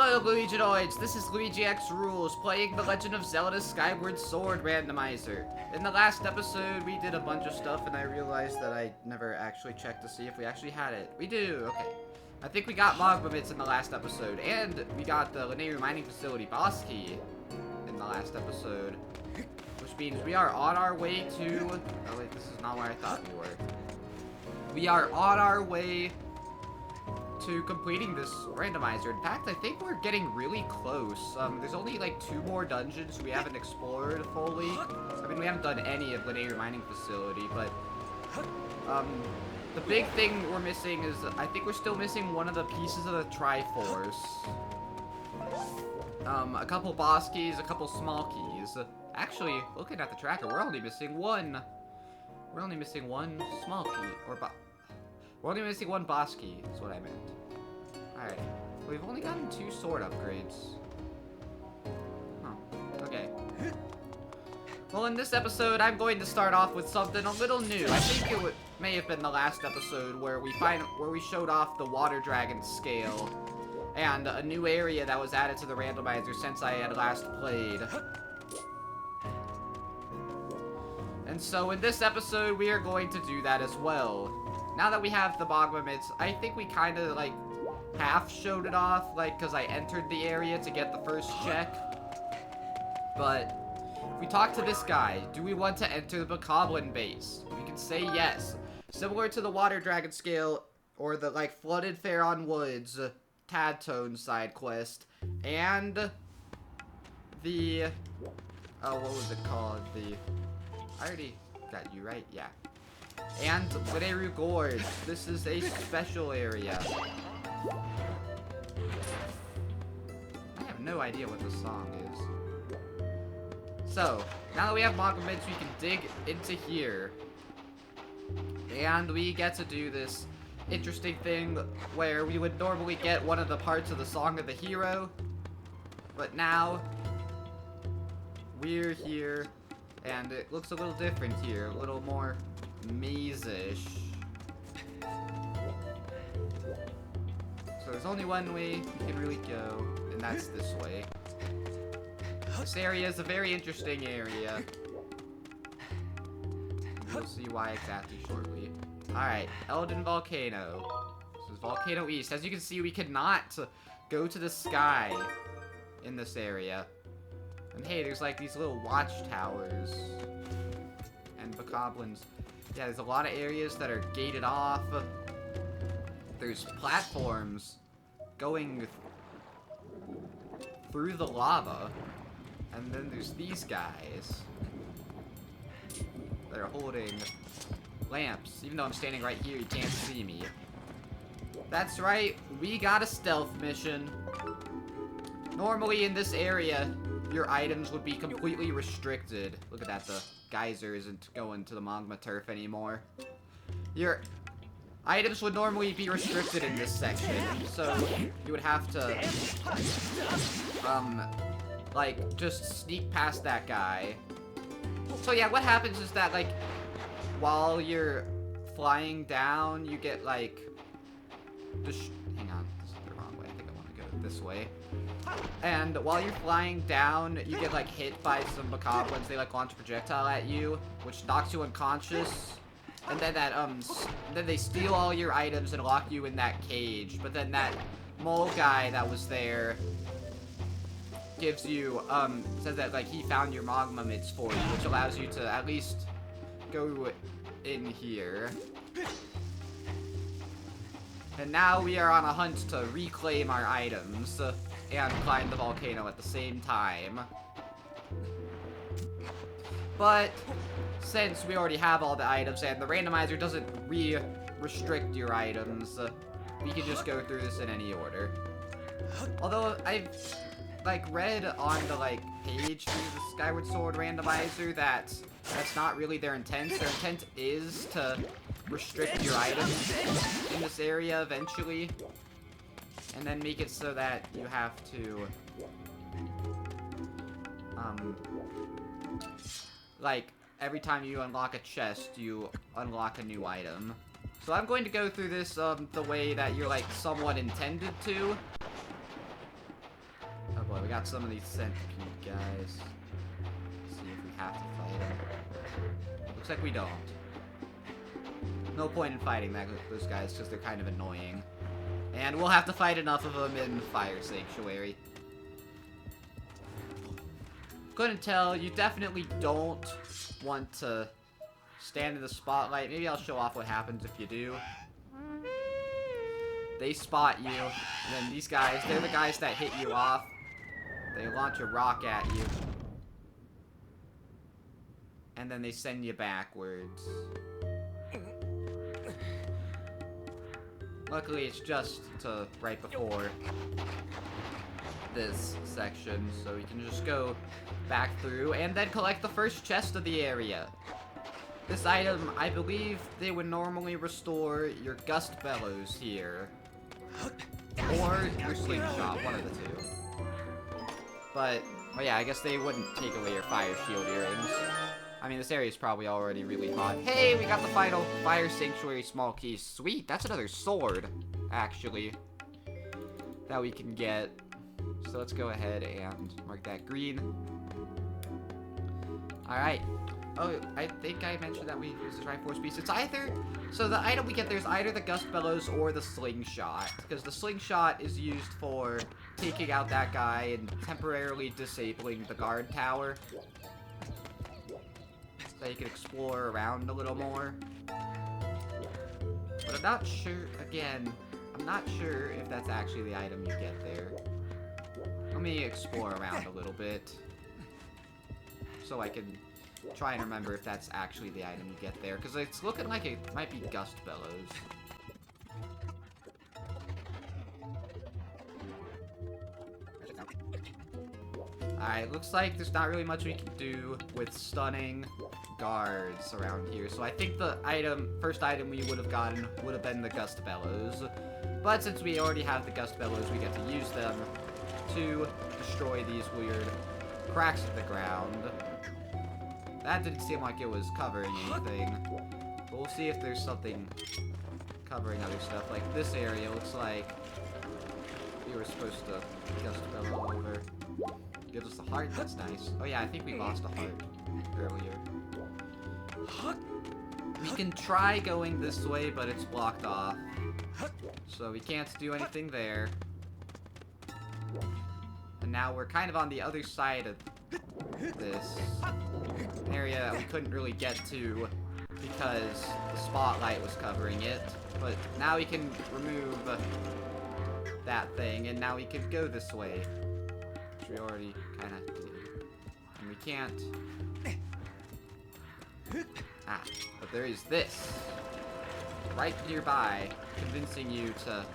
Hello, Luiginoids! This is LuigiXRules, playing the Legend of Zelda Skyward Sword Randomizer. In the last episode, we did a bunch of stuff, and I realized that I never actually checked to see if we actually had it. We do! Okay. I think we got Bokoblin in the last episode, and we got the Linear Mining Facility boss key in the last episode. Which means we are on our way to... Oh wait, this is not where I thought we were. We are on our way to completing this randomizer. In fact, I think we're getting really close. There's only like 2 more dungeons we haven't explored fully. I mean, we haven't done any of Linear Mining Facility, but the big thing we're missing is, I think we're still missing one of the pieces of the Triforce. A couple boss keys, a couple small keys. Actually, looking at the tracker, we're only missing one. We're only missing one small key, or we're only missing one boss key, is what I meant. Alright. We've only gotten 2 sword upgrades. Huh. Okay. Well, in this episode, I'm going to start off with something a little new. I think it may have been the last episode where we showed off the water dragon scale and a new area that was added to the randomizer since I had last played. And so in this episode, we are going to do that as well. Now that we have the Bokoblin, I think we kind of, like, half showed it off, like, because I entered the area to get the first check. But if we talk to this guy, do we want to enter the Bokoblin base? We can say yes. Similar to the Water Dragon scale, or the, like, Flooded Faron Woods, Tadtone side quest, and the, oh, what was it called? I already got you right, yeah. And Linear Gorge. This is a special area. I have no idea what this song is. So, now that we have Bokoblin, we can dig into here. And we get to do this interesting thing where we would normally get one of the parts of the Song of the Hero. But now, we're here, and it looks a little different here. A little more maze-ish. So there's only one way we can really go, and that's this way. This area is a very interesting area. We'll see why exactly shortly. Alright, Elden Volcano. This is Volcano East. As you can see, we cannot go to the sky in this area. And hey, there's like these little watchtowers. And Bokoblins. Yeah, there's a lot of areas that are gated off. There's platforms going through the lava. And then there's these guys that are holding lamps. Even though I'm standing right here, you can't see me. That's right, we got a stealth mission. Normally in this area, your items would be completely restricted. Look at that, the geyser isn't going to the magma turf anymore. Your items would normally be restricted in this section, so you would have to, like, just sneak past that guy. So yeah, what happens is that, like, while you're flying down, you get, like, hang on, this is the wrong way. I think I want to go this way. And while you're flying down, you get, like, hit by some Bokoblins. They, like, launch a projectile at you, which knocks you unconscious. And then then they steal all your items and lock you in that cage. But then that mole guy that was there gives you, says that, like, he found your magma mitts for you, which allows you to at least go in here. And now we are on a hunt to reclaim our items and climb the volcano at the same time. But since we already have all the items and the randomizer doesn't restrict your items, we can just go through this in any order. Although I've, like, read on the, like, page through the Skyward Sword randomizer that that's not really their intent. Their intent is to restrict your items in this area eventually, and then make it so that you have to, like, every time you unlock a chest, you unlock a new item. So I'm going to go through this, the way that you're, like, somewhat intended to. boy, we got some of these centipede guys. Let's see if we have to fight them. Looks like we don't. No point in fighting those guys because they're kind of annoying. And we'll have to fight enough of them in Fire Sanctuary. Couldn't tell. You definitely don't want to stand in the spotlight. Maybe I'll show off what happens if you do. They spot you, and then these guys, they're the guys that hit you off. They launch a rock at you. And then they send you backwards. Luckily, it's just to right before this section, so we can just go back through and then collect the first chest of the area. This item, I believe they would normally restore your Gust Bellows here. Or your Slingshot, one of the two. But, well, yeah, I guess they wouldn't take away your Fire Shield earrings. I mean, this area is probably already really hot. Hey, we got the final Fire Sanctuary small key. Sweet, that's another sword, actually, that we can get. So let's go ahead and mark that green. Alright. Oh, I think I mentioned that we use the Triforce piece. It's either... So the item we get there is either the Gust Bellows or the Slingshot. Because the Slingshot is used for taking out that guy and temporarily disabling the guard tower. So you can explore around a little more. But I'm not sure, again, I'm not sure if that's actually the item you get there. Let me explore around a little bit. So I can try and remember if that's actually the item you get there. Because it's looking like it might be Gust Bellows. Alright, looks like there's not really much we can do with stunning guards around here. So I think the first item we would have gotten would have been the Gust Bellows. But since we already have the Gust Bellows, we get to use them to destroy these weird cracks in the ground. That didn't seem like it was covering anything. But we'll see if there's something covering other stuff. Like this area looks like we were supposed to Gust Bellow over. Gives us a heart, that's nice. Oh yeah, I think we lost a heart earlier. We can try going this way, but it's blocked off. So we can't do anything there. And now we're kind of on the other side of this area that we couldn't really get to because the spotlight was covering it. But now we can remove that thing, and now we can go this way. Which we already kind of did. And we can't... Ah, but there is this. Right nearby, convincing you to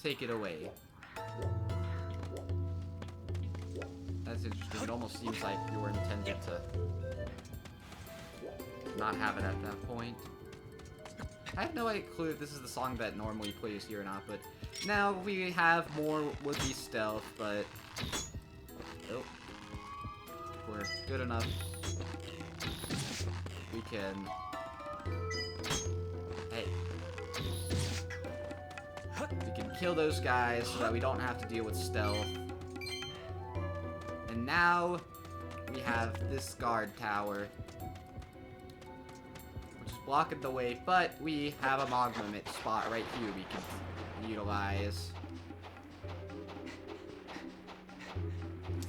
take it away. That's interesting. It almost seems like you were intended to not have it at that point. I have no clue if this is the song that normally plays here or not, but now we have more would-be stealth, but... Oh. We're good enough. We can... Hey. We can kill those guys so that we don't have to deal with stealth. And now we have this guard tower, which is blocking the way, but we have a Mogmomit spot right here we can utilize.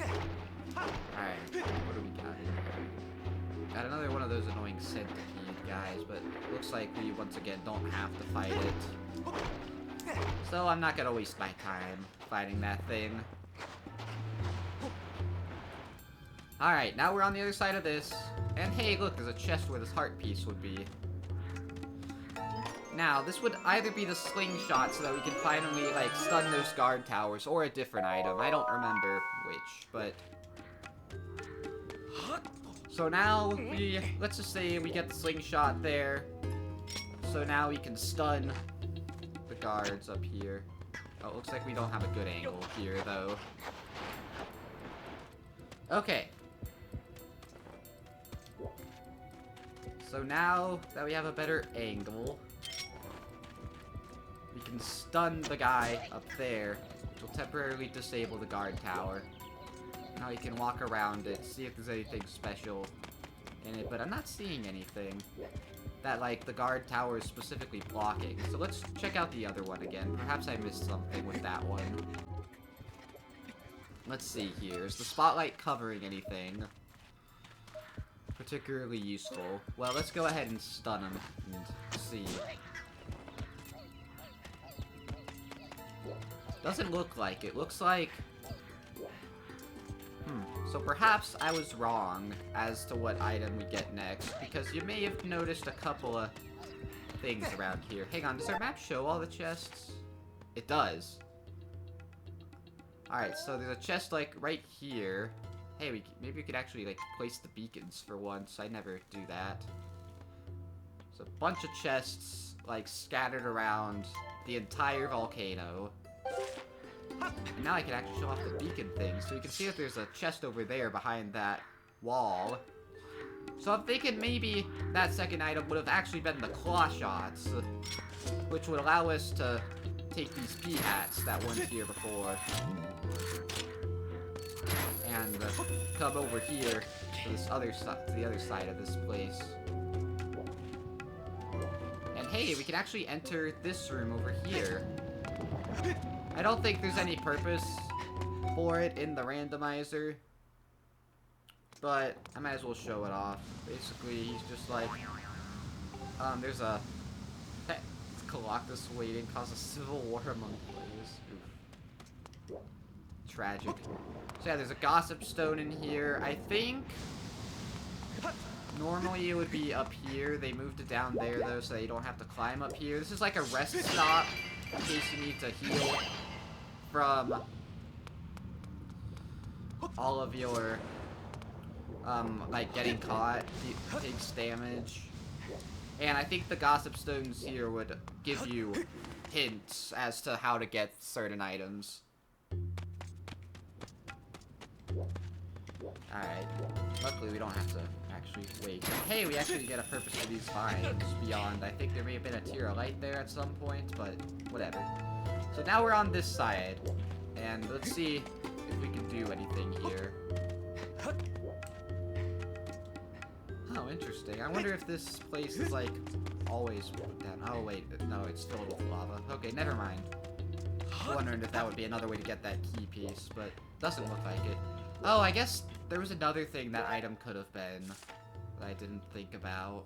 Alright, what do we got here? Got another one of those annoying centipede guys, but looks like we once again don't have to fight it. So I'm not gonna waste my time fighting that thing. Alright, now we're on the other side of this. And hey, look, there's a chest where this heart piece would be. Now, this would either be the slingshot so that we can finally, like, stun those guard towers, or a different item. I don't remember which, but... So now, let's just say we get the slingshot there. So now we can stun the guards up here. Oh, it looks like we don't have a good angle here, though. Okay. So now that we have a better angle, we can stun the guy up there, which will temporarily disable the guard tower. Now you can walk around it, see if there's anything special in it, but I'm not seeing anything that, like, the guard tower is specifically blocking. So let's check out the other one again. Perhaps I missed something with that one. Let's see here. Is the spotlight covering anything particularly useful? Well, let's go ahead and stun him and see. Doesn't look like it. Looks like... So perhaps I was wrong as to what item we get next, because you may have noticed a couple of things around here. Hang on, does our map show all the chests? It does. Alright, so there's a chest, like, right here. Hey, maybe we could actually, like, place the beacons for once. I never do that. There's a bunch of chests, like, scattered around the entire volcano. And now I can actually show off the beacon thing, so you can see that there's a chest over there behind that wall. So I'm thinking maybe that second item would have actually been the claw shots, which would allow us to take these pea hats that weren't here before, and come over here to this other to the other side of this place. And hey, we can actually enter this room over here. I don't think there's any purpose for it in the randomizer, but I might as well show it off. Basically, he's just like, there's a Colossus waiting, cause a civil war among players. Oof. Tragic. So yeah, there's a gossip stone in here. I think normally it would be up here. They moved it down there though, so you don't have to climb up here. This is like a rest stop in case you need to heal from all of your, like, getting caught, takes damage. And I think the gossip stones here would give you hints as to how to get certain items. Alright. Luckily we don't have to actually wait. Hey, we actually get a purpose for these vines beyond. I think there may have been a tier of light there at some point, but whatever. So now we're on this side, and let's see if we can do anything here. Oh, interesting. I wonder if this place is, like, always put down. Oh, wait. No, it's filled with lava. Okay, never mind. Wondering if that would be another way to get that key piece, but doesn't look like it. Oh, I guess there was another thing that item could have been that I didn't think about.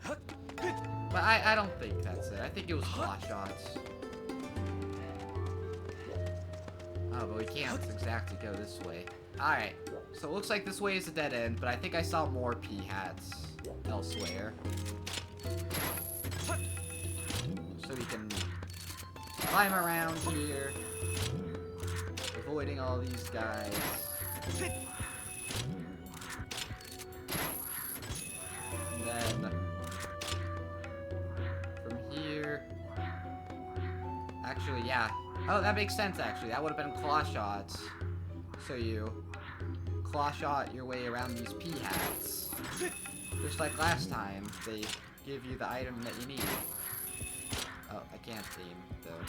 But I don't think that's it. I think it was claw shots. Oh, but we can't exactly go this way. Alright, so it looks like this way is a dead end, but I think I saw more pea hats elsewhere. So we can climb around here, avoiding all these guys. And then from here, actually, yeah. Oh, that makes sense, actually. That would have been claw shots. So you claw shot your way around these pea hats. Just like last time, they give you the item that you need. Oh, I can't aim, though.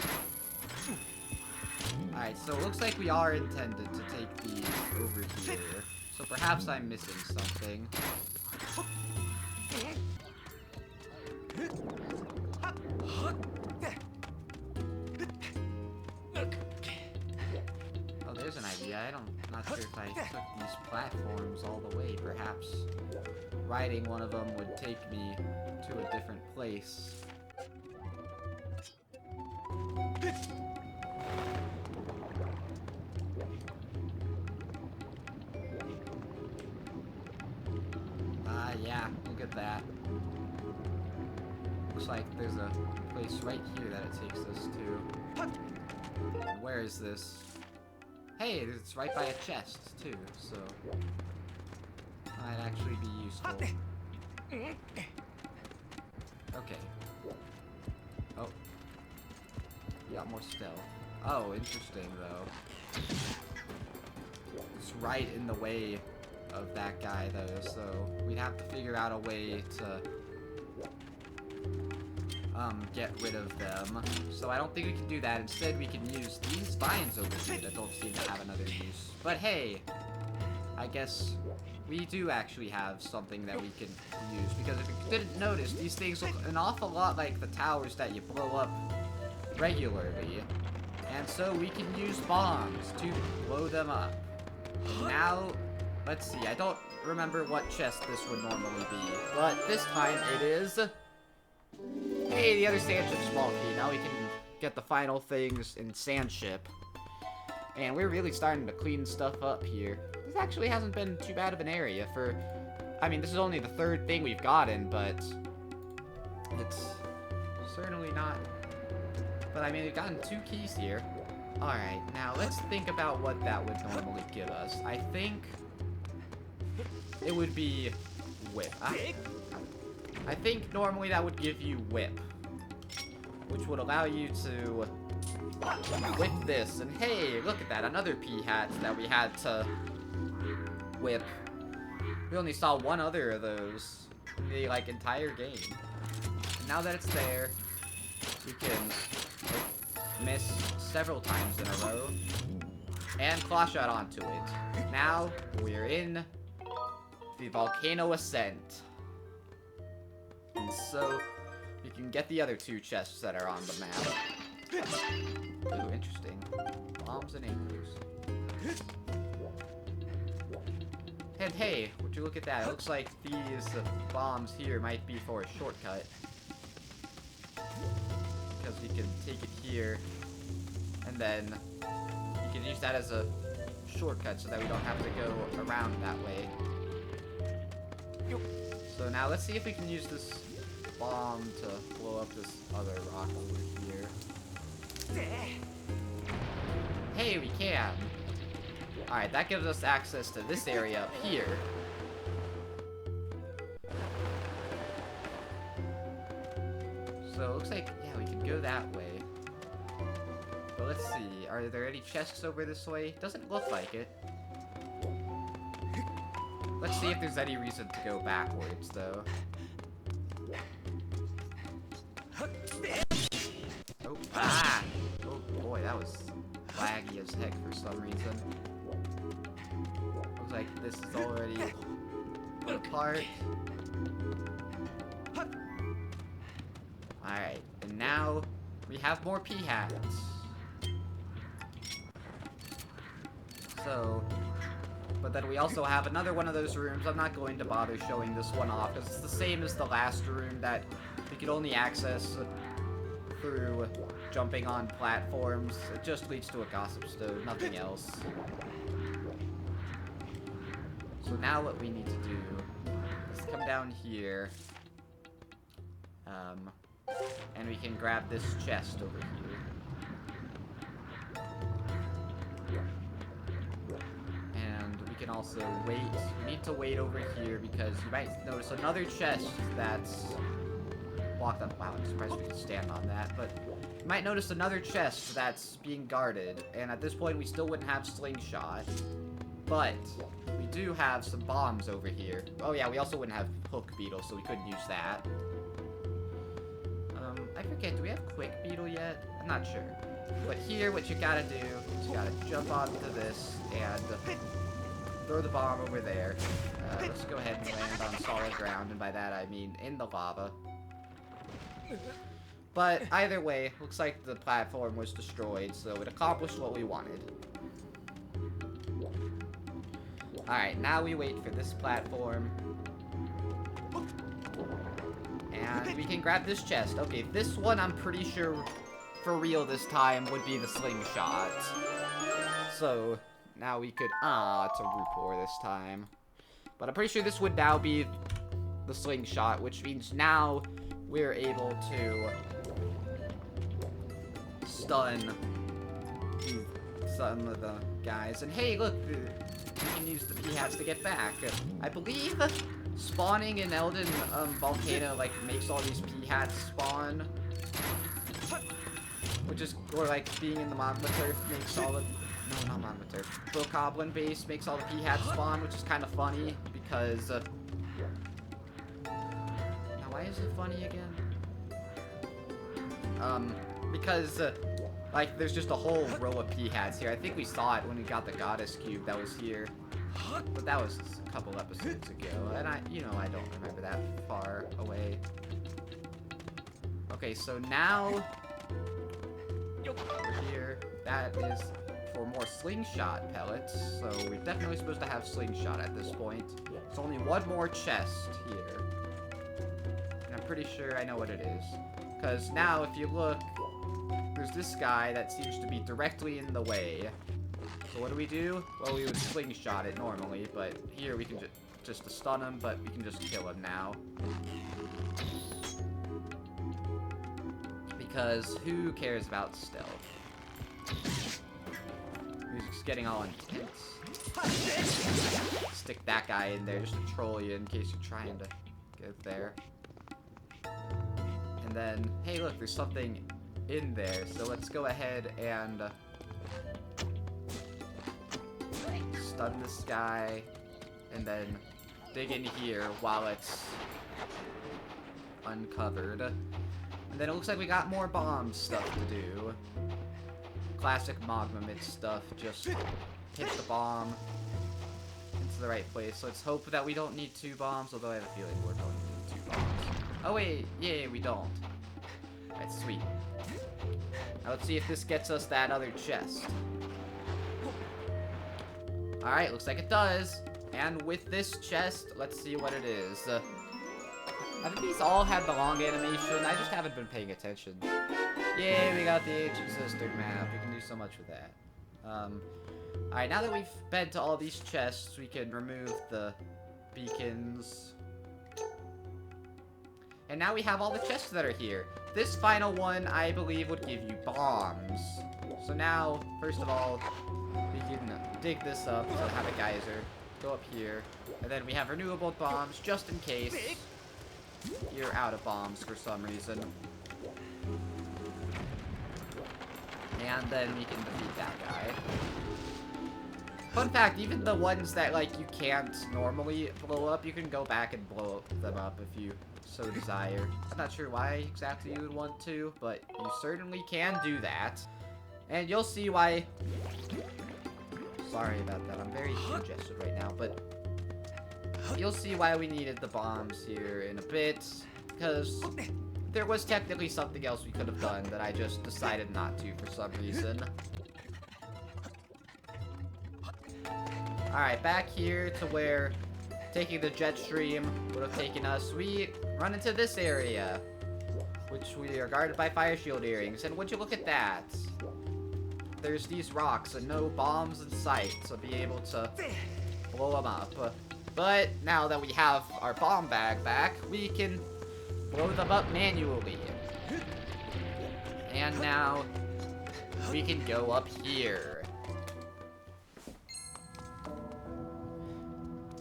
Alright, so it looks like we are intended to take these over here. So perhaps I'm missing something. Oh, there's an idea. I'm not sure if I took these platforms all the way. Perhaps riding one of them would take me to a different place. Yeah, look at that. Looks like there's a place right here that it takes us to. And where is this? Hey, it's right by a chest, too, so might actually be useful. Okay. Oh. You got more stealth. Oh, interesting, though. It's right in the way of that guy, though, so we'd have to figure out a way to get rid of them. So I don't think we can do that. Instead, we can use these vines over here that don't seem to have another use. But hey, I guess we do actually have something that we can use. Because if you didn't notice, these things look an awful lot like the towers that you blow up regularly. And so we can use bombs to blow them up. Now, let's see. I don't remember what chest this would normally be. But this time it is... Hey, the other sand ship's small key. Now we can get the final things in sand ship. And we're really starting to clean stuff up here. This actually hasn't been too bad of an area for... I mean, this is only the third thing we've gotten, but... It's certainly not... But I mean, we've gotten 2 keys here. Alright, now let's think about what that would normally give us. I think... it would be... whip. I think normally that would give you whip. Which would allow you to whip this. And hey, look at that. Another P-hat that we had to whip. We only saw one other of those in the, like, entire game. And now that it's there, we can miss several times in a row. And claw shot onto it. Now, we're in the volcano ascent. And so, you can get the other 2 chests that are on the map. Ooh, interesting. Bombs and igloos. And hey, would you look at that? It looks like these bombs here might be for a shortcut. Because we can take it here, and then you can use that as a shortcut so that we don't have to go around that way. So now let's see if we can use this bomb to blow up this other rock over here. Hey, we can! Alright, that gives us access to this area up here. So it looks like, yeah, we can go that way. But let's see, are there any chests over this way? Doesn't look like it. Let's see if there's any reason to go backwards, though. Oh, ah! Oh boy, that was laggy as heck for some reason. Looks like this is already put apart. Alright, and now we have more P-hats. So... But then we also have another one of those rooms. I'm not going to bother showing this one off, because it's the same as the last room that we could only access through jumping on platforms. It just leads to a gossip stove, nothing else. So now what we need to do is come down here. And we can grab this chest over here. We can also wait. We need to wait over here because you might notice another chest that's blocked up. Wow, I'm surprised we can stand on that. But you might notice another chest that's being guarded. And at this point, we still wouldn't have slingshot. But we do have some bombs over here. Oh yeah, we also wouldn't have hook beetle, so we couldn't use that. I forget, do we have quick beetle yet? I'm not sure. But here, what you gotta do is you gotta jump onto this and throw the bomb over there. Let's go ahead and land on solid ground, and by that I mean in the lava. But either way, looks like the platform was destroyed, so it accomplished what we wanted. Alright, now we wait for this platform. And we can grab this chest. Okay, this one I'm pretty sure for real this time would be the slingshot. So, now we could... it's a Rupor this time. But I'm pretty sure this would now be the slingshot, which means now we're able to stun some of the guys. And hey, look, we can use the P-hats to get back. I believe spawning in Elden Volcano, like, makes all these P-hats spawn. Which is, or like, being in the Magma Turf makes all the... No, not Magma Turf. Bokoblin base makes all the P-hats spawn, which is kind of funny, because... Now, why is it funny again? Because, like, there's just a whole row of P-hats here. I think we saw it when we got the Goddess Cube that was here. But that was a couple episodes ago, and I don't remember that far away. Okay, so now, over here, that is for more slingshot pellets, so we're definitely supposed to have slingshot at this point. There's only one more chest here, and I'm pretty sure I know what it is. Because now, if you look, there's this guy that seems to be directly in the way. So what do? Well, we would slingshot it normally, but here we can just stun him, but we can just kill him now. Because who cares about stealth? Music's getting all intense. Stick that guy in there just to troll you in case you're trying to get there. And then, hey look, there's something in there, so let's go ahead and stun this guy, and then dig in here while it's uncovered. And then it looks like we got more bomb stuff to do. Classic Mogmamid stuff, just hit the bomb into the right place. Let's hope that we don't need 2 bombs, although I have a feeling we're going to need 2 bombs. Oh wait, yeah, we don't. That's sweet. Now let's see if this gets us that other chest. Alright, looks like it does. And with this chest, let's see what it is. I think these all have the long animation. I just haven't been paying attention. Yay, we got the Ancient Sister map. We can do so much with that. Alright, now that we've been to all these chests, we can remove the beacons. And now we have all the chests that are here. This final one, I believe, would give you bombs. So now, first of all, we can dig this up to have a geyser. Go up here. And then we have renewable bombs, just in case you're out of bombs for some reason. And then we can defeat that guy. Fun fact, even the ones that, like, you can't normally blow up, you can go back and blow them up if you so desire. I'm not sure why exactly you would want to, but you certainly can do that. And you'll see why... Sorry about that, I'm very congested right now, but... You'll see why we needed the bombs here in a bit, because there was technically something else we could have done that I just decided not to for some reason. Alright, back here to where taking the jet stream would have taken us. We run into this area, which we are guarded by fire shield earrings. And would you look at that? There's these rocks and no bombs in sight to be able to blow them up. But now that we have our bomb bag back, we can blow them up manually. And now we can go up here.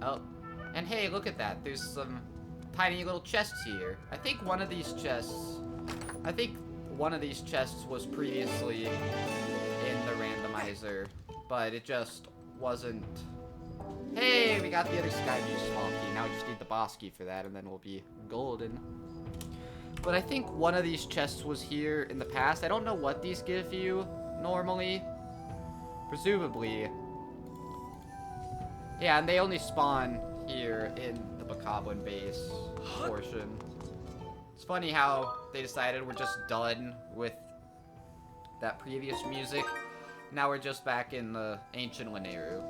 Oh, and hey, look at that. There's some tiny little chests here. I think one of these chests was previously in the randomizer, but it just wasn't. Hey, we got the other Sky View Swamp key. Now we just need the boss key for that, and then we'll be golden. But I think one of these chests was here in the past. I don't know what these give you normally. Presumably. Yeah, and they only spawn here in the Bokoblin base portion. It's funny how they decided we're just done with that previous music. Now we're just back in the ancient Lineru.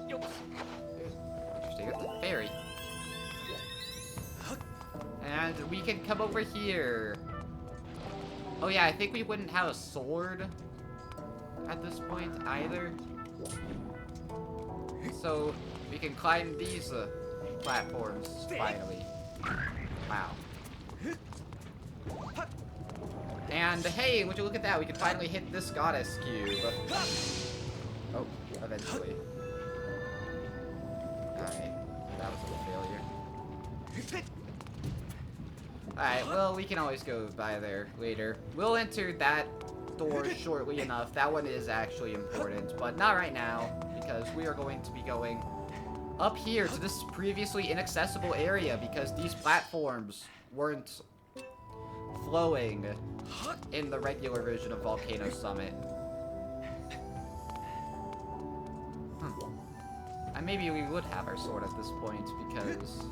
Interesting, it's a fairy. And we can come over here. Oh yeah, I think we wouldn't have a sword at this point either. So we can climb these platforms finally. Wow. And hey, would you look at that? We can finally hit this goddess cube. Oh, eventually. Alright, that was a failure. Alright, well, we can always go by there later. We'll enter that door shortly enough. That one is actually important, but not right now, because we are going to be going up here to this previously inaccessible area because these platforms weren't flowing in the regular version of Volcano Summit. And maybe we would have our sword at this point, because...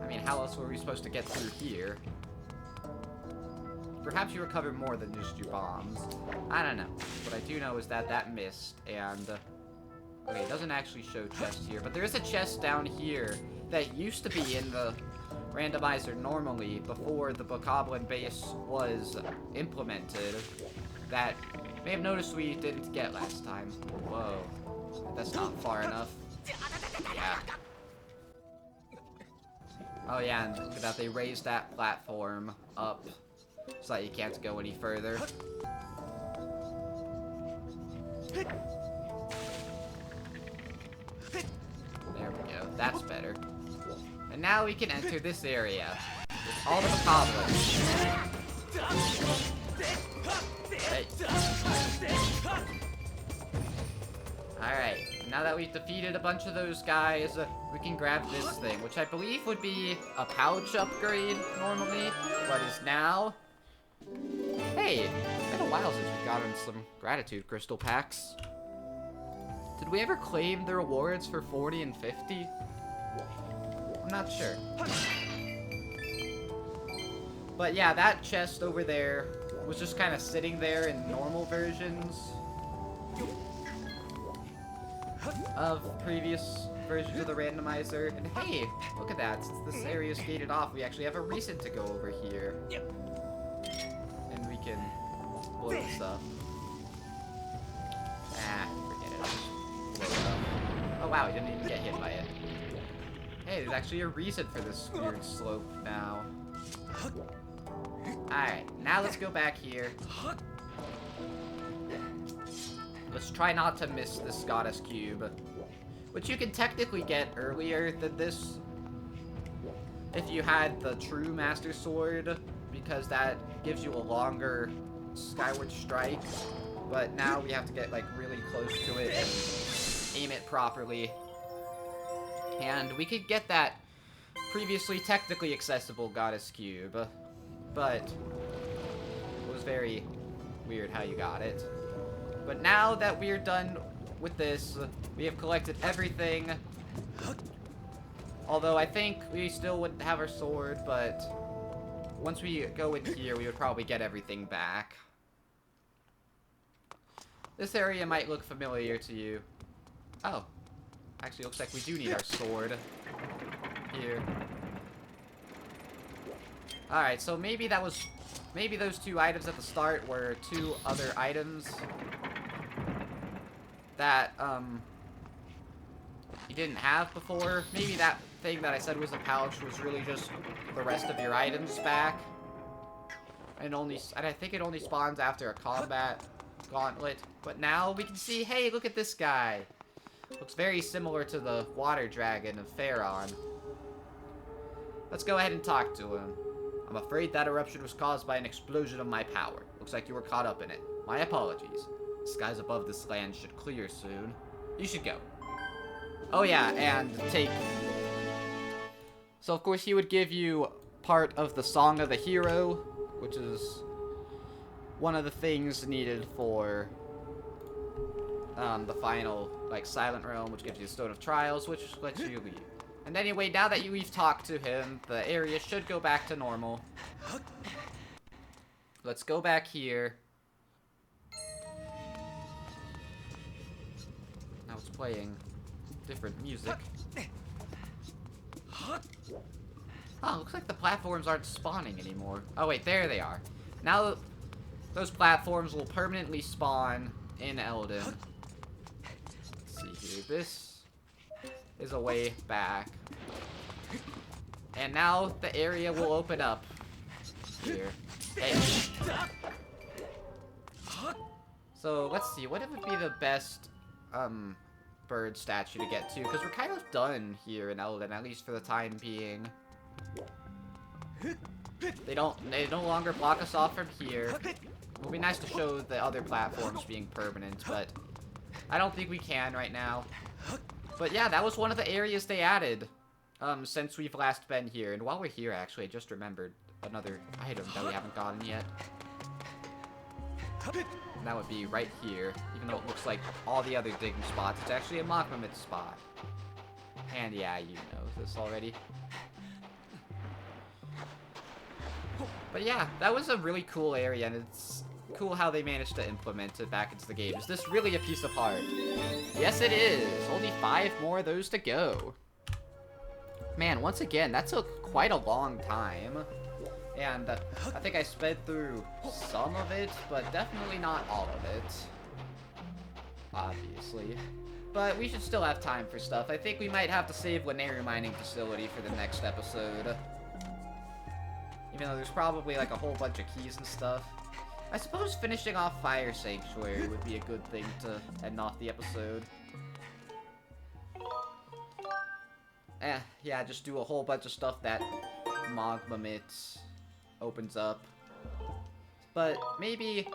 I mean, how else were we supposed to get through here? Perhaps you recover more than just your bombs. I don't know. What I do know is that that missed, and... okay, it doesn't actually show chests here, but there is a chest down here that used to be in the randomizer normally before the Bokoblin base was implemented that you may have noticed we didn't get last time. Whoa. That's not far enough. Yeah. Oh yeah, and look at that, they raised that platform up so that you can't go any further. There we go, that's better. And now we can enter this area with all the Bokoblins. Hey. Alright, now that we've defeated a bunch of those guys, we can grab this thing, which I believe would be a pouch upgrade normally, but is now... Hey, it's been a while since we got in some gratitude crystal packs. Did we ever claim the rewards for 40 and 50? I'm not sure. But yeah, that chest over there was just kind of sitting there in normal versions of previous versions of the randomizer. And hey, look at that. Since this area is gated off, we actually have a reason to go over here. And we can blow this up. Ah, forget it. I'll just blow it up. Oh wow, we didn't even get hit by it. Hey, there's actually a reason for this weird slope now. Alright, now let's go back here. Let's try not to miss this goddess cube, which you can technically get earlier than this if you had the true Master Sword, because that gives you a longer Skyward Strike, but now we have to get like really close to it and aim it properly. And we could get that previously technically accessible goddess cube, but it was very weird how you got it. But now that we're done with this, we have collected everything. Although I think we still wouldn't have our sword, but once we go in here, we would probably get everything back. This area might look familiar to you. Oh. Actually, looks like we do need our sword here. Alright, so maybe that was... maybe those two items at the start were two other items that, you didn't have before. Maybe that thing that I said was a pouch was really just the rest of your items back. And I think it only spawns after a combat gauntlet. But now we can see, hey, look at this guy. Looks very similar to the water dragon of Pharaon. Let's go ahead and talk to him. I'm afraid that eruption was caused by an explosion of my power. Looks like you were caught up in it. My apologies. The skies above this land should clear soon. You should go. Oh yeah, and take... So of course he would give you part of the Song of the Hero, which is one of the things needed for the final, like, Silent Realm, which gives you the Stone of Trials, which lets you leave. And anyway, now that we've talked to him, the area should go back to normal. Let's go back here. Now it's playing different music. Oh, looks like the platforms aren't spawning anymore. Oh wait, there they are. Now those platforms will permanently spawn in Eldin. Let's see here. This is a way back. And now the area will open up here. Hey. So let's see, what would be the best bird statue to get to? Because we're kind of done here in Eldin, at least for the time being. They no longer block us off from here. It would be nice to show the other platforms being permanent, but I don't think we can right now. But yeah, that was one of the areas they added since we've last been here. And while we're here, actually, I just remembered, another item that we haven't gotten yet. And that would be right here, even though it looks like all the other digging spots. It's actually a Mokoblin spot. And yeah, you know this already. But yeah, that was a really cool area, and it's cool how they managed to implement it back into the game. Is this really a piece of heart? Yes, it is. Only 5 more of those to go. Man, once again, that took quite a long time. And I think I sped through some of it, but definitely not all of it. Obviously. But we should still have time for stuff. I think we might have to save Lanayru Mining Facility for the next episode. Even though there's probably like a whole bunch of keys and stuff. I suppose finishing off Fire Sanctuary would be a good thing to end off the episode. Yeah, just do a whole bunch of stuff that Mokoblin opens up. But maybe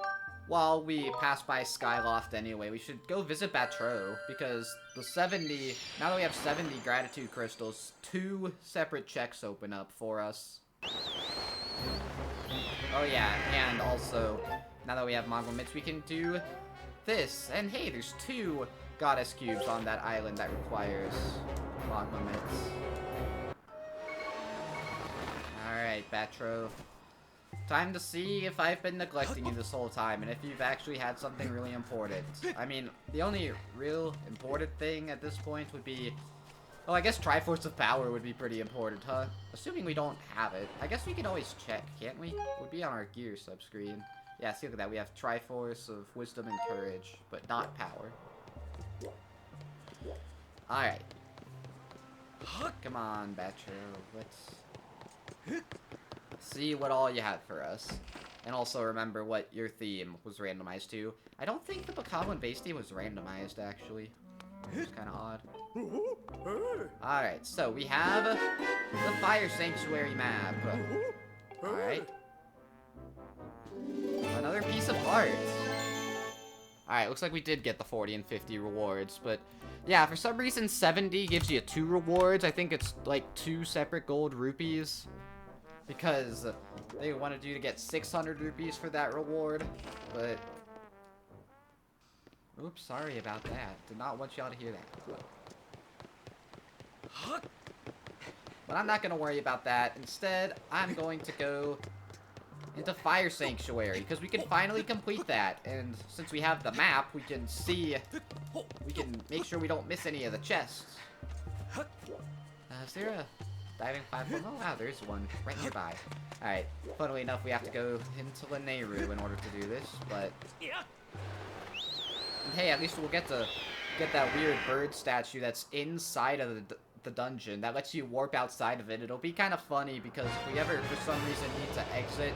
while we pass by Skyloft anyway, we should go visit Batro, because the 70, now that we have 70 gratitude crystals, 2 separate checks open up for us. Oh yeah, and also, now that we have Mokoblin, we can do this. And hey, there's 2 goddess cubes on that island that requires Mokoblin. Alright, Batro. Time to see if I've been neglecting you this whole time, and if you've actually had something really important. I mean, the only real important thing at this point would be... Oh, I guess Triforce of Power would be pretty important, huh? Assuming we don't have it. I guess we can always check, can't we? It would be on our gear subscreen. Yeah, see, look at that. We have Triforce of Wisdom and Courage, but not Power. Alright. Come on, Batro. Let's see what all you have for us. And also remember what your theme was randomized to. I don't think the Bokoblin base theme was randomized, actually. It's kind of odd. Alright, so we have the Fire Sanctuary map. Alright. Another piece of art. Alright, looks like we did get the 40 and 50 rewards, but yeah, for some reason 70 gives you 2 rewards. I think it's like 2 separate gold rupees, because they wanted you to get 600 rupees for that reward, but... Oops, sorry about that. Did not want y'all to hear that. But I'm not going to worry about that. Instead, I'm going to go into Fire Sanctuary, because we can finally complete that. And since we have the map, we can see... We can make sure we don't miss any of the chests. Is there a diving platform? Oh wow, there's one right nearby. Alright, funnily enough, we have to go into Lanayru in order to do this, but... And hey, at least we'll get to get that weird bird statue that's inside of the dungeon. That lets you warp outside of it. It'll be kind of funny, because if we ever, for some reason, need to exit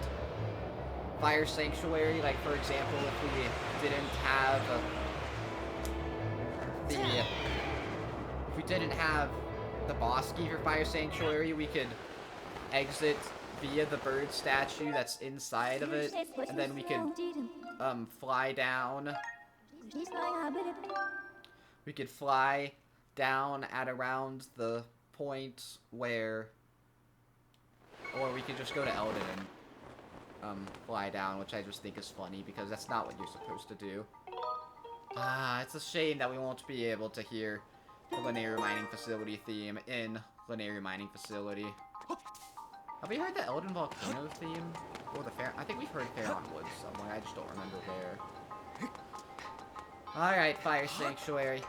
Fire Sanctuary, like, for example, if we didn't have the boss key for Fire Sanctuary, we could exit via the bird statue that's inside of it, and then we could fly down. We could fly down at around the point where, or we could just go to Eldin and fly down, which I just think is funny, because that's not what you're supposed to do. It's a shame that we won't be able to hear the Lanayru Mining Facility theme in Lanayru Mining Facility. Have we heard the Eldin Volcano theme? Or the Fair? I think we've heard Faron Woods somewhere, I just don't remember where. Alright, Fire Sanctuary.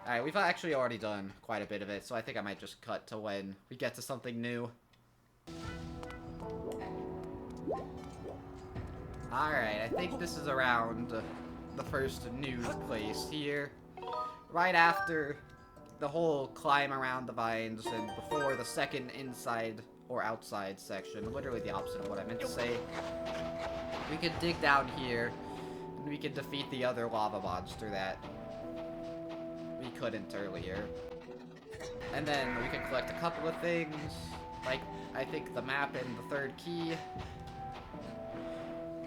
Alright, we've actually already done quite a bit of it, so I think I might just cut to when we get to something new. Alright, I think this is around the first new place here. Right after the whole climb around the vines and before the second inside or outside section. Literally the opposite of what I meant to say. We could dig down here, and we could defeat the other lava monster that we couldn't earlier. And then we could collect a couple of things, like, I think the map and the third key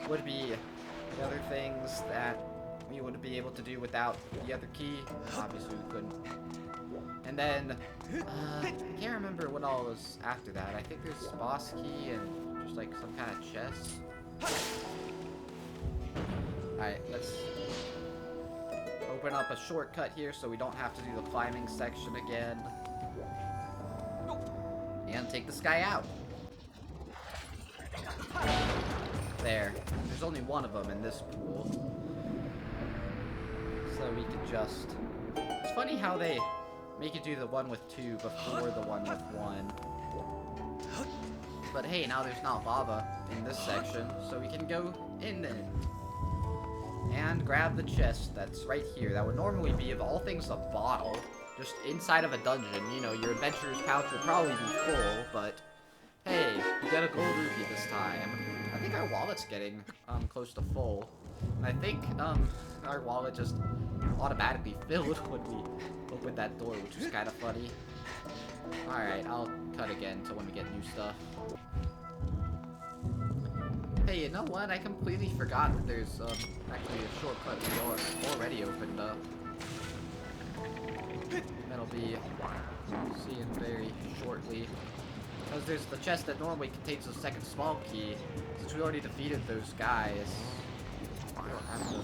would be the other things that we would be able to do without the other key. Obviously we couldn't. And then, I can't remember what all was after that. I think there's boss key and There's like some kind of chest. Alright, let's open up a shortcut here so we don't have to do the climbing section again. And take this guy out. There. There's only one of them in this pool. So we can just... It's funny how they make you do the one with two before the one with one. But hey, now there's not lava in this section, so we can go in there. And grab the chest that's right here. That would normally be, of all things, a bottle. Just inside of a dungeon. You know, your adventurer's pouch will probably be full, but... Hey, we got a gold rupee this time. I think our wallet's getting, close to full. And I think, our wallet just automatically filled when we opened that door, which was kind of funny. Alright, I'll cut again until when we get new stuff. Hey, you know what? I completely forgot that there's, actually a shortcut we already opened up. That'll be seen very shortly. Because there's the chest that normally contains the second small key. Since we already defeated those guys, we don't have to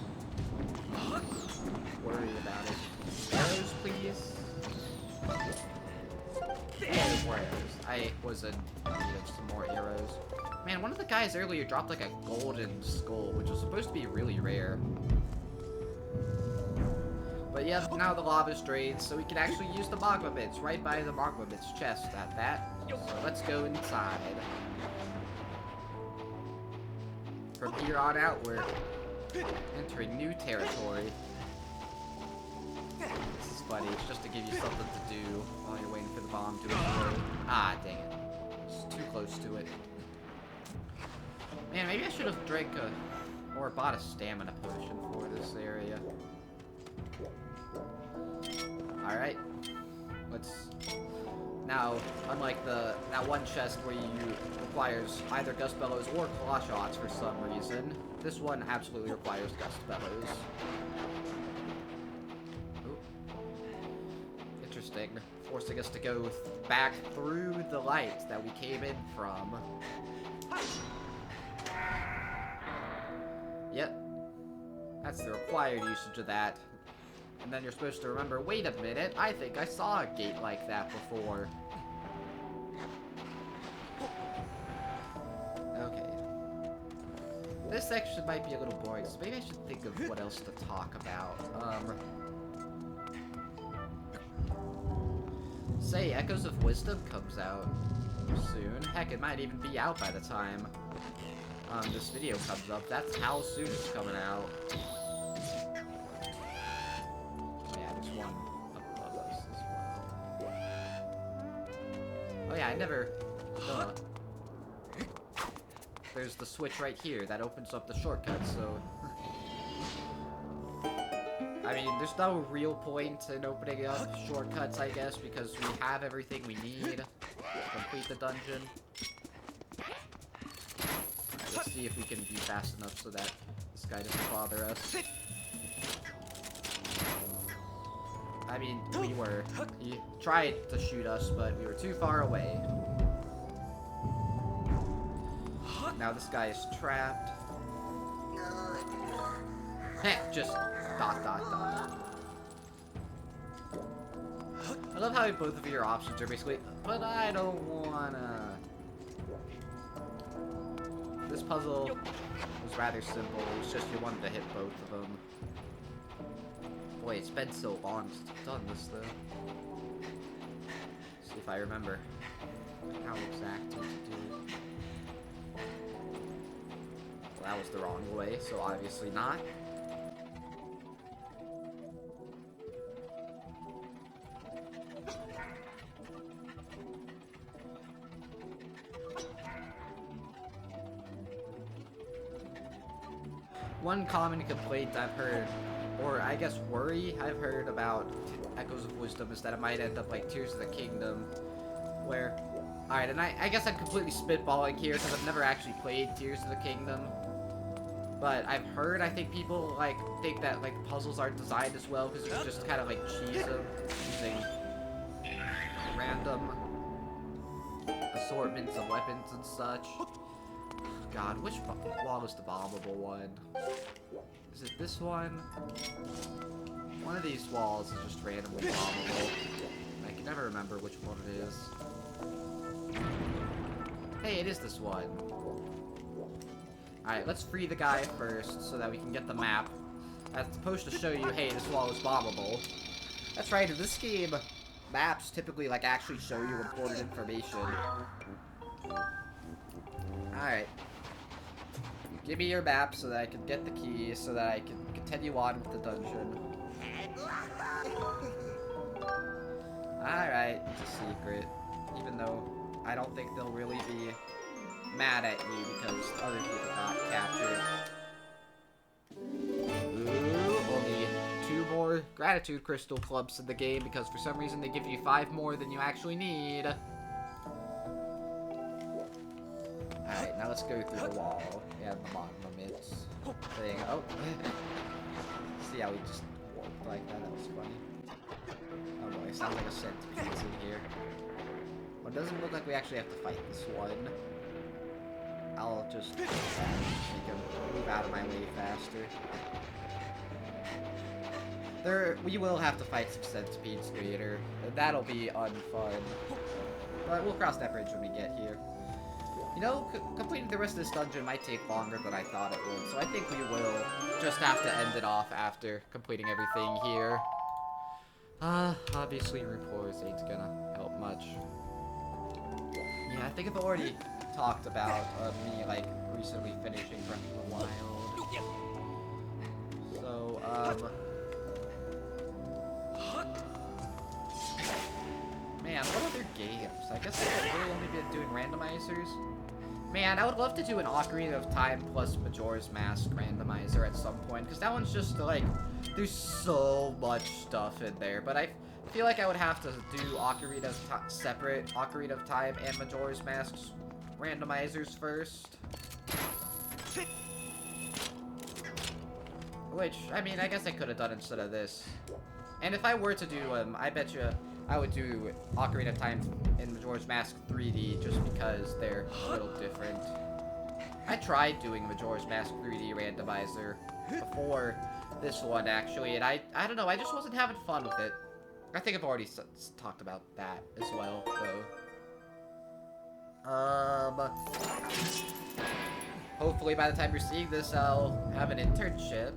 worry about it. Arrows, please? Oh, more arrows. I was in need of some more arrows. Man, one of the guys earlier dropped like a golden skull, which was supposed to be really rare. But yeah, now the lava's drained, so we can actually use the magma bits right by the magma bits chest at that. So let's go inside. From here on out, we're entering new territory. This is funny, it's just to give you something to do while you're waiting for the bomb to explode. Ah, dang it. It's too close to it. Man, maybe I should have drank or bought a stamina potion for this area. Alright. Let's... Now, unlike that one chest where you requires either Gust Bellows or Claw Shots for some reason, this one absolutely requires Gust Bellows. Ooh. Interesting. Forcing us to go back through the light that we came in from. Yep. That's the required usage of that. And then you're supposed to remember, wait a minute, I think I saw a gate like that before. Okay. This section might be a little boring, so maybe I should think of what else to talk about. Say, Echoes of Wisdom comes out soon. Heck, it might even be out by the time this video comes up. That's how soon it's coming out. Oh yeah, I never... There's the switch right here that opens up the shortcut, so... I mean, there's no real point in opening up shortcuts, I guess, because we have everything we need to complete the dungeon. Alright, let's see if we can be fast enough so that this guy doesn't bother us. I mean, we were. He tried to shoot us, but we were too far away. Now this guy is trapped. Heh, just dot dot dot. I love how both of your options are basically, but I don't wanna. This puzzle was rather simple. It's just you wanted to hit both of them. Boy, it's been so long since I've done this, though. See if I remember how exactly to do it. Well, that was the wrong way, so obviously not. One common complaint I've heard, or I guess worry I've heard about Echoes of Wisdom is that it might end up like Tears of the Kingdom, where... Alright, and I guess I'm completely spitballing here because I've never actually played Tears of the Kingdom. But I've heard, I think people, like, think that, like, puzzles aren't designed as well because it's just kind of, like, cheese them using random assortments of weapons and such. God, which wall is the bombable one? Is it this one? One of these walls is just randomly bombable. I can never remember which one it is. Hey, it is this one. Alright, let's free the guy first so that we can get the map. That's supposed to show you, hey, this wall is bombable. That's right, in this game, maps typically, like, actually show you important information. Alright. Give me your map so that I can get the key, so that I can continue on with the dungeon. Alright, it's a secret. Even though I don't think they'll really be mad at me because other people got captured. Ooh, only 2 more gratitude crystal clubs in the game because for some reason they give you 5 more than you actually need. Alright, now let's go through the wall. Yeah, the monuments thing. Oh. See how we just walked like that? That was funny. Oh boy, it sounds like a centipede's in here. Well, it doesn't look like we actually have to fight this one. I'll just make him move out of my way faster. We will have to fight some centipedes later. That'll be unfun. But we'll cross that bridge when we get here. You know, completing the rest of this dungeon might take longer than I thought it would, so I think we will just have to end it off after completing everything here. Obviously Rapport ain't gonna help much. Yeah, I think I've already talked about me, like, recently finishing Breath of the Wild. So, man, what other games? I guess I've really only been doing randomizers. Man, I would love to do an Ocarina of Time plus Majora's Mask randomizer at some point, because that one's just, like, there's so much stuff in there, but I feel like I would have to do separate Ocarina of Time and Majora's Mask's randomizers first. Which, I mean, I guess I could have done instead of this. And if I were to do, I bet you I would do Ocarina of Time and Majora's Mask 3D just because they're a little different. I tried doing Majora's Mask 3D randomizer before this one, actually, and I don't know, I just wasn't having fun with it. I think I've already talked about that as well, though. Hopefully by the time you're seeing this, I'll have an internship.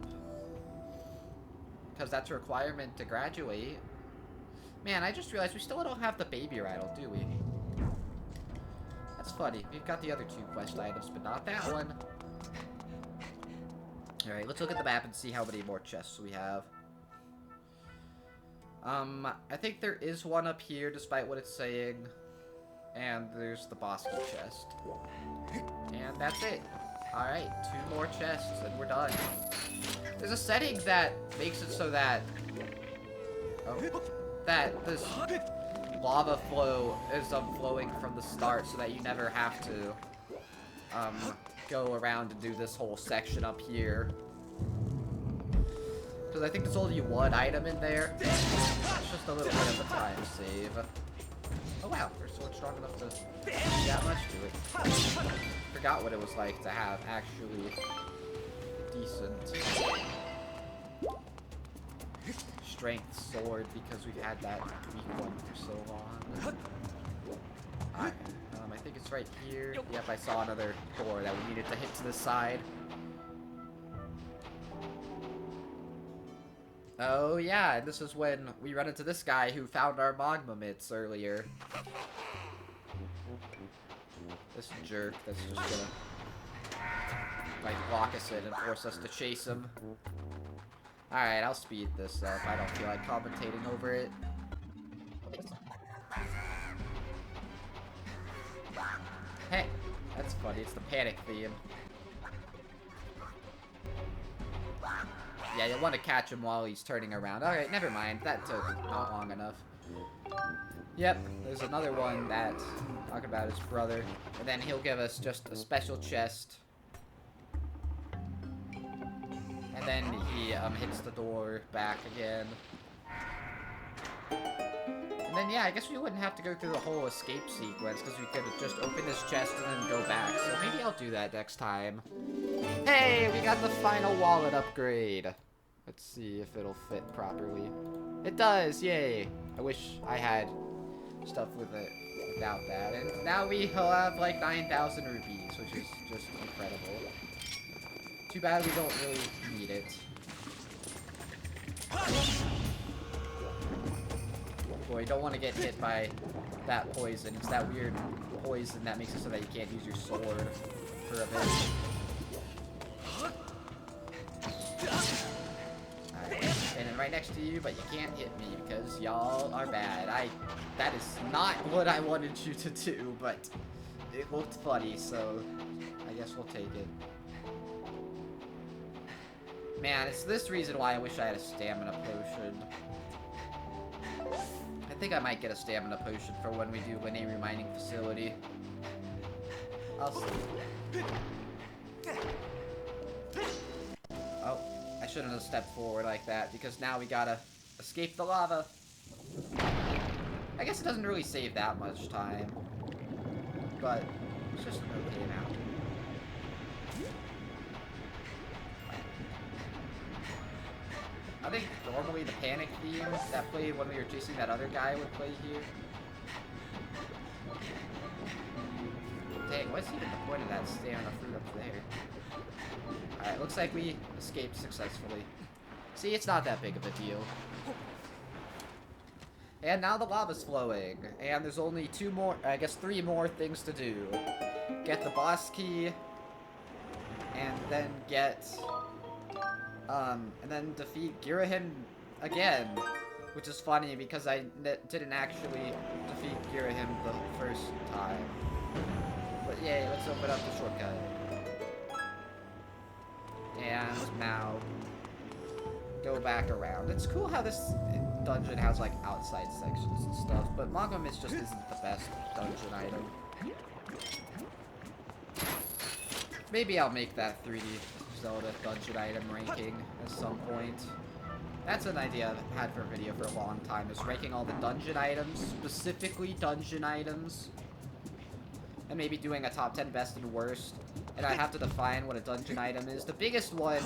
Because that's a requirement to graduate. Man, I just realized we still don't have the baby rattle, do we? That's funny. We've got the other 2 quest items, but not that one. Alright, let's look at the map and see how many more chests we have. I think there is one up here, despite what it's saying. And there's the Bosky chest. And that's it. Alright, 2 more chests, and we're done. There's a setting that makes it so that... that this lava flow is flowing from the start so that you never have to go around and do this whole section up here. Because I think there's only 1 item in there. It's just a little bit of a time save. Oh wow, we're still strong enough to do that much to it. Forgot what it was like to have actually decent strength sword because we've had that weak one for so long. Alright, I think it's right here. Yep, I saw another door that we needed to hit to the side. Oh yeah, this is when we run into this guy who found our magma mitts earlier. This jerk that's just gonna, like, block us in and force us to chase him. Alright, I'll speed this up. I don't feel like commentating over it. Hey, that's funny. It's the panic theme. Yeah, you'll want to catch him while he's turning around. Alright, never mind. That took not long enough. Yep, there's another one that talk about his brother. And then he'll give us just a special chest. And then he hits the door back again. And then yeah, I guess we wouldn't have to go through the whole escape sequence, because we could just open this chest and then go back. So maybe I'll do that next time. Hey, we got the final wallet upgrade. Let's see if it'll fit properly. It does, yay. I wish I had stuff with it without that. And now we'll have like 9,000 rupees, which is just incredible. Too bad we don't really need it. Boy, you don't want to get hit by that poison. It's that weird poison that makes it so that you can't use your sword for a bit. Alright, standing right next to you, but you can't hit me because y'all are bad. That is not what I wanted you to do, but it looked funny, so I guess we'll take it. Man, it's this reason why I wish I had a stamina potion. I think I might get a stamina potion for when we do Linear Mining Facility. I'll see. Oh, I shouldn't have stepped forward like that, because now we gotta escape the lava. I guess it doesn't really save that much time, but it's just an okay amount. I think normally the panic theme that played when we were chasing that other guy would play here. Dang, what's even the point of that stamina fruit up there? Alright, looks like we escaped successfully. See, it's not that big of a deal. And now the lava's flowing, and there's only three more things to do. Get the boss key, and then and then defeat Girahim again, which is funny because I didn't actually defeat Girahim the first time. But yay, let's open up the shortcut. And now go back around. It's cool how this dungeon has like outside sections and stuff, but Mangum just isn't the best dungeon item. Maybe I'll make that 3D Zelda dungeon item ranking at some point. That's an idea I've had for a video for a long time, is ranking all the dungeon items, specifically dungeon items. And maybe doing a top 10 best and worst. And I have to define what a dungeon item is. The biggest one,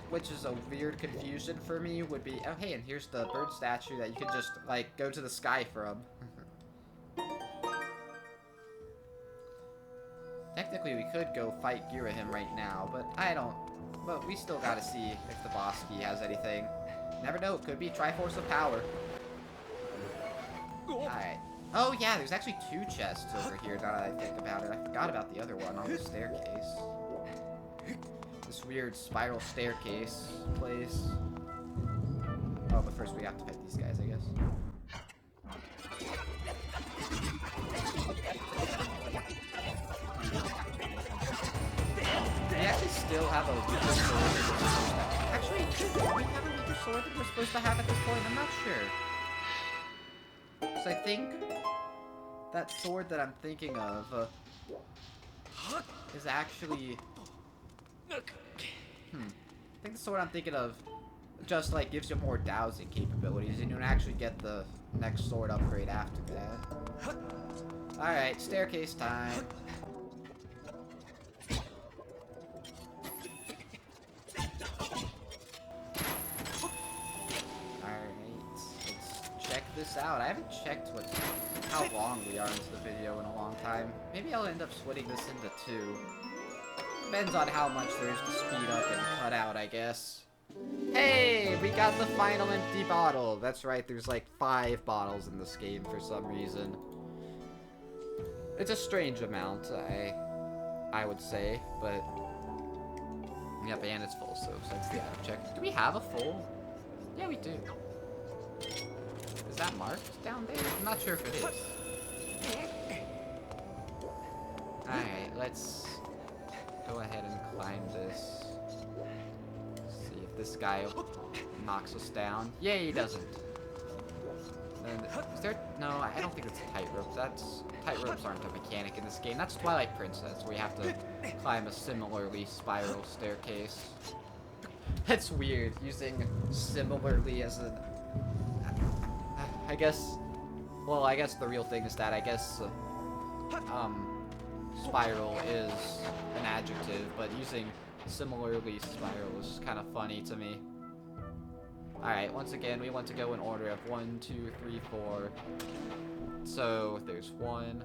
which is a weird confusion for me, would be, oh hey, and here's the bird statue that you can just, like, go to the sky from. Technically, we could go fight Girahim right now, but we still gotta see if the boss key has anything. Never know, it could be Triforce of Power. Alright. Oh yeah, there's actually 2 chests over here now that I think about it. I forgot about the other one on the staircase. This weird spiral staircase place. Oh, but first we have to fight these guys, I guess. We actually still have a weaker sword. Actually, do we have a weaker sword that we're supposed to have at this point? I'm not sure. So I think that sword that I'm thinking of is actually... I think the sword I'm thinking of just like gives you more dowsing capabilities, and you can actually get the next sword upgrade after that. Alright, staircase time. This out. I haven't checked how long we are into the video in a long time. Maybe I'll end up splitting this into 2. Depends on how much there is to speed up and cut out, I guess. Hey, we got the final empty bottle. That's right, there's like 5 bottles in this game for some reason. It's a strange amount, I would say, but... Yep, and it's full, so we gotta check. Do we have a full? Yeah, we do. Is that marked down there? I'm not sure if it is. Alright, let's go ahead and climb this. See if this guy knocks us down. Yay, he doesn't. Is there... No, I don't think it's a tightrope. Tightropes aren't a mechanic in this game. That's Twilight Princess, where you have to climb a similarly spiral staircase. That's weird, using similarly as an... I guess Well, I guess the real thing is that I guess spiral is an adjective, but using similarly spiral is kind of funny to me. Alright, once again, we want to go in order of 1, 2, 3, 4. So, there's 1.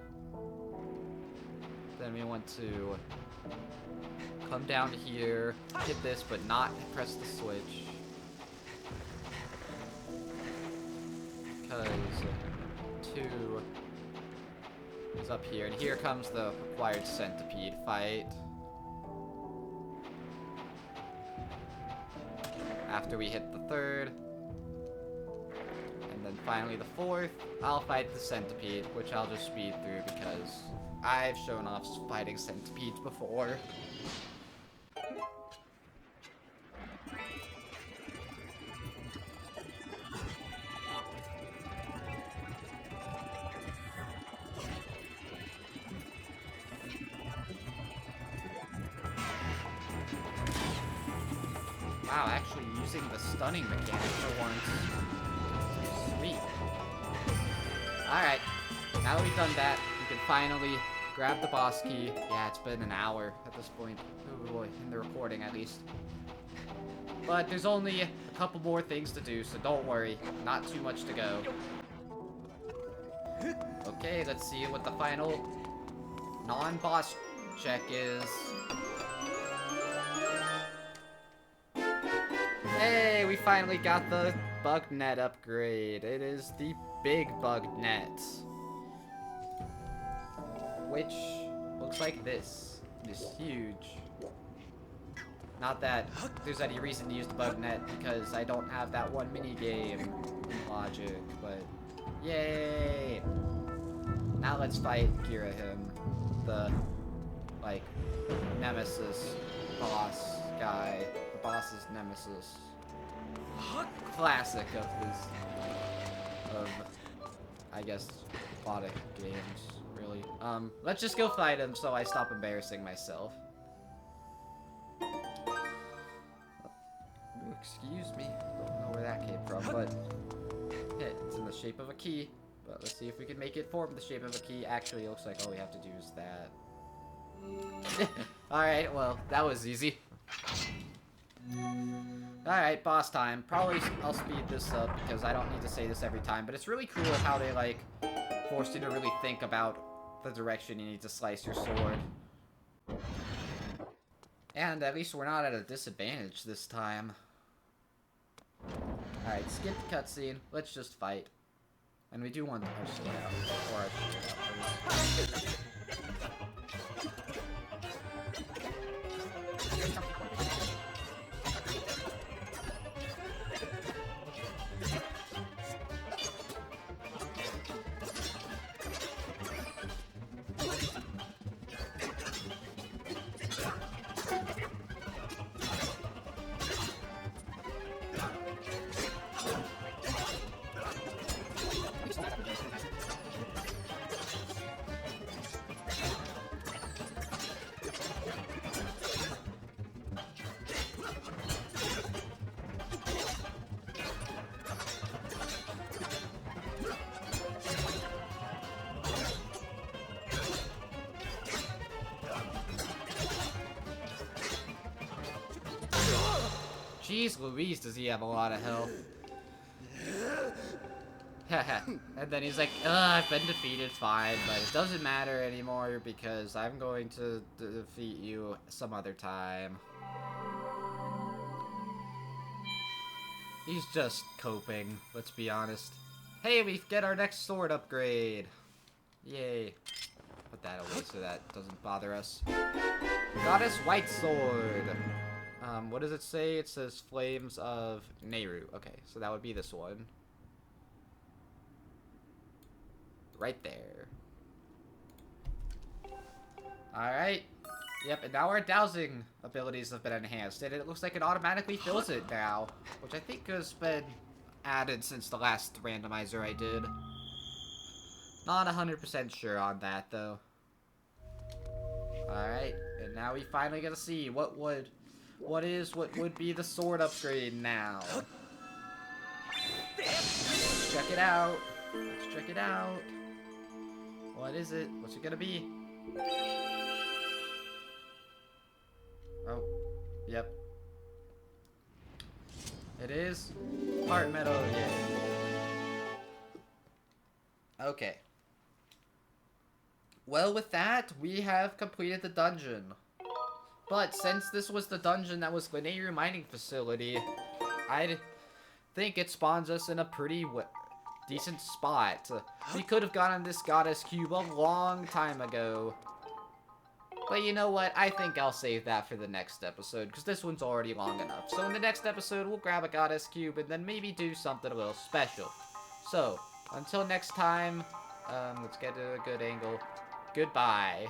Then we want to come down here, hit this, but not press the switch. Because 2 is up here, and here comes the required centipede fight. After we hit the 3rd, and then finally the 4th, I'll fight the centipede, which I'll just speed through because I've shown off fighting centipedes before. Wow, actually using the stunning mechanic for once. Sweet. Alright, now that we've done that, we can finally grab the boss key. Yeah, it's been an hour at this point. Oh boy, in the recording at least. But there's only a couple more things to do, so don't worry. Not too much to go. Okay, let's see what the final non-boss check is. Hey, we finally got the bug net upgrade. It is the big bug net, which looks like this. It is huge. Not that there's any reason to use the bug net because I don't have that one mini game in Logic, but yay! Now let's fight Girahim, the like nemesis boss guy. The boss's nemesis. Classic of I guess, robotic games, really. Let's just go fight him so I stop embarrassing myself. Excuse me, don't know where that came from, but yeah, it's in the shape of a key. But let's see if we can make it form the shape of a key. Actually, it looks like all we have to do is that. Alright, well, that was easy. Alright, boss time. Probably I'll speed this up because I don't need to say this every time, but it's really cool how they, like, force you to really think about the direction you need to slice your sword. And at least we're not at a disadvantage this time. Alright, skip the cutscene. Let's just fight. And we do want our sword out. Or our sword out. Jeez Louise, does he have a lot of health. And then he's like, ugh, I've been defeated, fine, but it doesn't matter anymore because I'm going to defeat you some other time. He's just coping, let's be honest. Hey, we get our next sword upgrade. Yay. Put that away so that doesn't bother us. Goddess White Sword. What does it say? It says Flames of Nehru. Okay, so that would be this one. Right there. Alright. Yep, and now our dowsing abilities have been enhanced, and it looks like it automatically fills it now, which I think has been added since the last randomizer I did. Not 100% sure on that, though. Alright, and now we finally get to see what would be the sword upgrade now. Check it out. Let's check it out. What is it? What's it gonna be? Oh, yep. It is heart metal, yeah. Okay. Well, with that, we have completed the dungeon. But since this was the dungeon that was Linear Mining Facility, I think it spawns us in a pretty decent spot. We could have gotten this goddess cube a long time ago. But you know what? I think I'll save that for the next episode, because this one's already long enough. So in the next episode, we'll grab a goddess cube and then maybe do something a little special. So, until next time, let's get to a good angle. Goodbye.